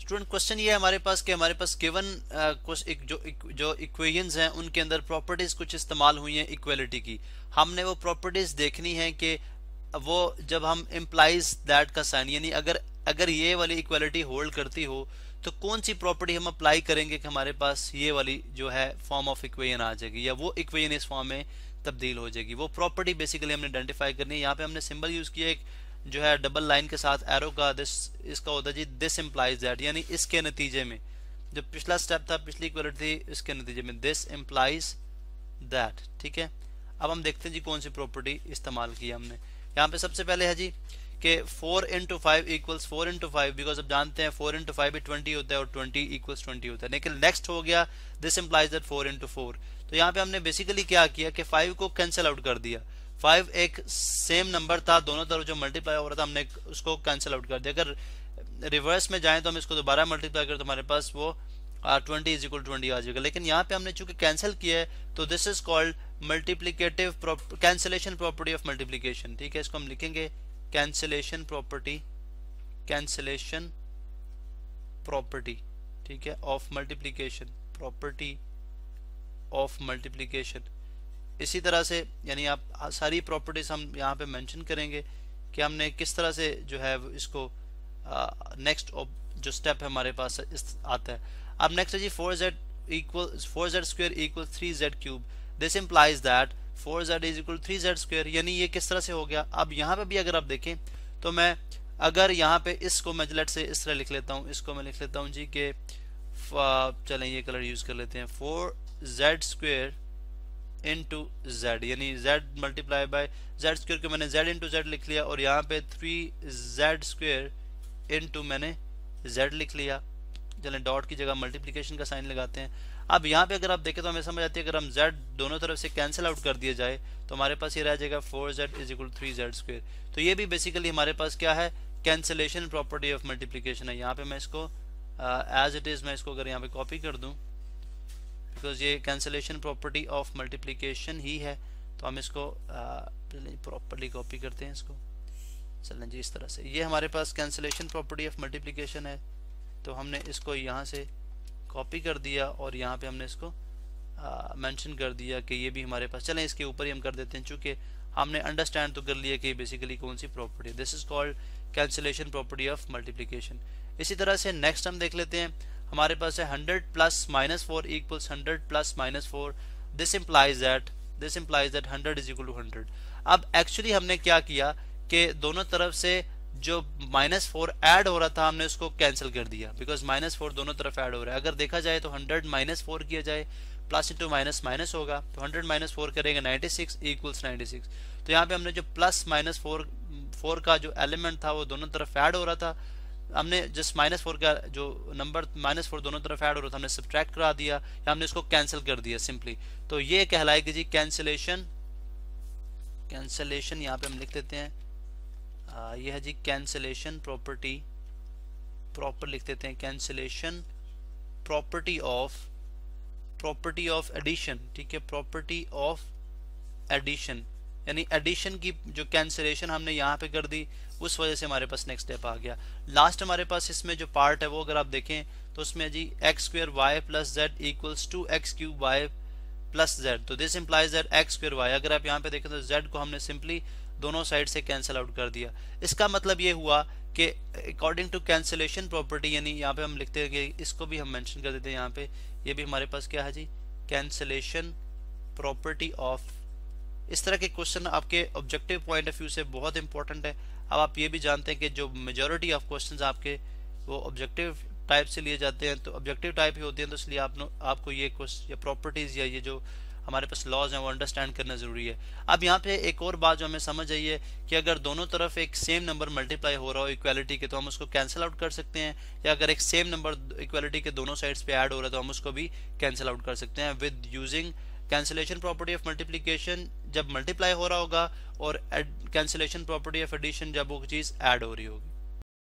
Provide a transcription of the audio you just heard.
Student question ये है हमारे पास कि हमारे पास गिवन जो इक्वेशंस हैं उनके अंदर प्रॉपर्टीज कुछ इस्तेमाल हुई हैं इक्वलिटी की। हमने वो प्रॉपर्टीज देखनी है कि वो जब हम इम्प्लाइज दैट का साइन यानी अगर अगर ये वाली इक्वलिटी होल्ड करती हो तो कौन सी प्रॉपर्टी हम अप्लाई करेंगे कि हमारे पास ये वाली जो है फॉर्म ऑफ इक्वेशन आ जाएगी या वो इक्वेशन इस फॉर्म में तब्दील हो जाएगी। वो प्रॉपर्टी बेसिकली हमने आइडेंटिफाई करनी है। यहाँ पे हमने सिंबल यूज किया एक जो है डबल लाइन के साथ एरो का, दिस इसका होता है जी दिस इम्प्लाइज दैट, यानी इसके नतीजे में जो पिछला स्टेप था, पिछली इक्वलिटी थी, इसके नतीजे में दिस इम्प्लाइज दैट। ठीक है, अब हम देखते हैं जी कौन सी प्रॉपर्टी इस्तेमाल की हमने। यहाँ पे सबसे पहले है जी कि 4 into 5 इक्वल्स 4 into 5, बिकॉज अब जानते हैं 4 into 5 भी 20 होता है और 20 इक्वल्स 20 होता है। लेकिन नेक्स्ट हो गया दिस इम्प्लाइज दैट 4 into 4। तो यहाँ पे हमने बेसिकली क्या किया कि 5 को कैंसिल आउट कर दिया। 5 एक सेम नंबर था, दोनों तरफ जो मल्टीप्लाई हो रहा था हमने उसको कैंसिल आउट कर दिया। अगर रिवर्स में जाएं तो हम इसको दोबारा मल्टीप्लाई करें तो हमारे पास वो 20 इज इक्वल 20 आ जाएगा। लेकिन यहाँ पे हमने चूंकि कैंसिल किया है तो this is called multiplicative cancellation property of multiplication. ठीक है, इसको हम लिखेंगे कैंसिलेशन प्रॉपर्टी, कैंसिलेशन प्रॉपर्टी, ठीक है, of multiplication, property of multiplication. इसी तरह से यानी आप सारी प्रॉपर्टीज हम यहाँ पे मेंशन करेंगे कि हमने किस तरह से जो है इसको नेक्स्ट जो स्टेप है हमारे पास आता है। अब नेक्स्ट है जी 4z square equal 3z cube. This implies that 4z is equal 3z square, यानी ये किस तरह से हो गया। अब यहाँ पे भी अगर आप देखें तो मैं अगर यहाँ पे इसको मैं लेट से इस तरह लिख लेता हूँ, इसको मैं लिख लेता हूँ जी कि चलें ये कलर यूज कर लेते हैं, 4z स्क्वायर इंटू z, यानी z multiply by z square को मैंने z इंटू z लिख लिया और यहाँ पे 3z स्क्वायर इंटू मैंने z लिख लिया। चलें डॉट की जगह मल्टीप्लिकेशन का साइन लगाते हैं। अब यहाँ पे अगर आप देखें तो हमें समझ आती है अगर हम z दोनों तरफ से कैंसिल आउट कर दिया जाए तो हमारे पास ये रह जाएगा 4z is equal 3z square. तो ये भी बेसिकली हमारे पास क्या है, कैंसिलेशन प्रॉपर्टी ऑफ मल्टीप्लिकेशन है। यहाँ पे मैं इसको एज इट इज मैं इसको अगर यहाँ पे कॉपी कर दूं बिकॉज ये कैंसिलेशन प्रॉपर्टी ऑफ मल्टीप्लिकेशन ही है, तो हम इसको प्रॉपर्ली कॉपी करते हैं इसको। चलें जी इस तरह से ये हमारे पास कैंसिलेशन प्रॉपर्टी ऑफ मल्टीप्लिकेशन है, तो हमने इसको यहाँ से कॉपी कर दिया और यहाँ पे हमने इसको मेंशन कर दिया कि ये भी हमारे पास। चलें इसके ऊपर ही हम कर देते हैं चूंकि हमने अंडरस्टैंड तो कर लिया कि बेसिकली कौन सी प्रॉपर्टी है। This is called cancellation property of multiplication. इसी तरह से नेक्स्ट हम देख लेते हैं, हमारे पास है 100 plus minus 4 equals 100 plus minus 4। This implies that 100 is equal to 100। अब एक्चुअली हमने क्या किया कि दोनों तरफ से जो -4 ऐड हो रहा था हमने उसको कैंसिल कर दिया, बिकॉज -4 दोनों तरफ ऐड हो रहा है। अगर देखा जाए तो 100 -4 किया जाए, प्लस इंटू माइनस माइनस होगा, तो 100 -4 करेंगे 96 इक्वल्स 96। तो यहाँ पे हमने जो प्लस -4 का जो एलिमेंट था वो दोनों तरफ ऐड हो रहा था, हमने जस्ट -4 का जो नंबर -4 दोनों तरफ ऐड हो रहा था हमने सब्ट्रैक्ट करा दिया या हमने उसको कैंसिल कर दिया सिंपली। तो ये कहलाएगी जी कैंसिलेशन। यहाँ पे हम लिख देते हैं ये है जी कैंसिलेशन प्रॉपर्टी, प्रॉपर लिख देते हैं कैंसिलेशन प्रॉपर्टी ऑफ एडिशन। ठीक है, प्रॉपर्टी ऑफ एडिशन, यानी एडिशन की जो कैंसिलेशन हमने यहाँ पे कर दी उस वजह से हमारे पास नेक्स्ट स्टेप आ गया। लास्ट हमारे पास इसमें जो पार्ट है वो अगर आप देखें तो उसमें जी x square y plus z equals to x cube y plus z. तो this implies that x square y, अगर आप यहाँ पे देखें तो जेड को हमने सिंपली दोनों साइड से कैंसिल आउट कर दिया। इसका मतलब ये हुआ कि अकॉर्डिंग टू कैंसिलेशन प्रॉपर्टी, यानी यहाँ पे हम लिखते हैं कि इसको भी हम मेंशन कर देते हैं यहाँ पे, ये भी हमारे पास क्या है जी कैंसिलेशन प्रॉपर्टी ऑफ। इस तरह के क्वेश्चन आपके ऑब्जेक्टिव पॉइंट ऑफ व्यू से बहुत इंपॉर्टेंट है। अब आप ये भी जानते हैं कि जो मेजॉरिटी ऑफ क्वेश्चंस आपके वो ऑब्जेक्टिव टाइप से लिए जाते हैं, तो ऑब्जेक्टिव टाइप ही होते हैं, तो इसलिए आपको ये प्रॉपर्टीज या ये जो हमारे पास लॉज हैं वो अंडरस्टैंड करना जरूरी है। अब यहाँ पे एक और बात जो हमें समझ आई है कि अगर दोनों तरफ एक सेम नंबर मल्टीप्लाई हो रहा हो इक्वालिटी के तो हम उसको कैंसिल आउट कर सकते हैं, या अगर एक सेम नंबर इक्वालिटी के दोनों साइड्स पे ऐड हो रहा है तो हम उसको भी कैंसिल आउट कर सकते हैं with using cancellation property of multiplication जब मल्टीप्लाई हो रहा होगा और कैंसिलेशन प्रॉपर्टी ऑफ एडिशन जब वो चीज़ ऐड हो रही होगी।